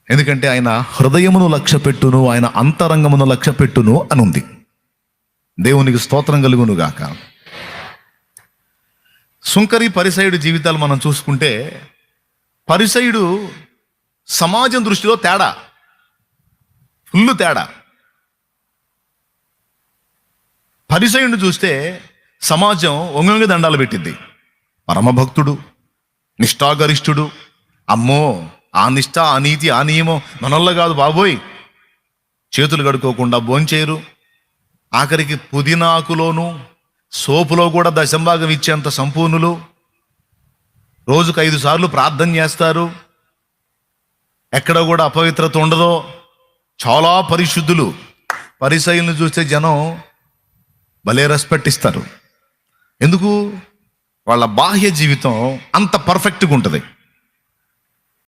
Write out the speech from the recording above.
ఎందుకంటే ఆయన హృదయమును లక్ష్య పెట్టును, ఆయన అంతరంగమును లక్ష్య పెట్టును అని ఉంది. దేవునికి స్తోత్రం కలుగును గాక. సుంకరి పరిసయుడు జీవితాలు మనం చూసుకుంటే, పరిసయుడు సమాజం దృష్టిలో తేడా, ఫుల్ తేడా. పరిసయుడిని చూస్తే సమాజం ఒంగొంగి దండాలు పెట్టింది. పరమభక్తుడు, నిష్ఠాగరిష్ఠుడు. అమ్మో, ఆ నిష్ఠ, ఆ నీతి, ఆ నియమం మనొల్ల కాదు బాబోయ్. చేతులు కడుక్కోకుండా భోంచేయరు. ఆఖరికి పుదీనాకులోను సోపులో కూడా దశంభాగం ఇచ్చేంత సంపూర్ణులు. రోజుకు 5 సార్లు ప్రార్థన చేస్తారు. ఎక్కడ కూడా అపవిత్రత ఉండదో. చాలా పరిశుద్ధులు. పరిసయ్యులను చూస్తే జనం భలే రెస్పెక్ట్ ఇస్తారు. ఎందుకు? వాళ్ళ బాహ్య జీవితం అంత పర్ఫెక్ట్గా ఉంటుంది.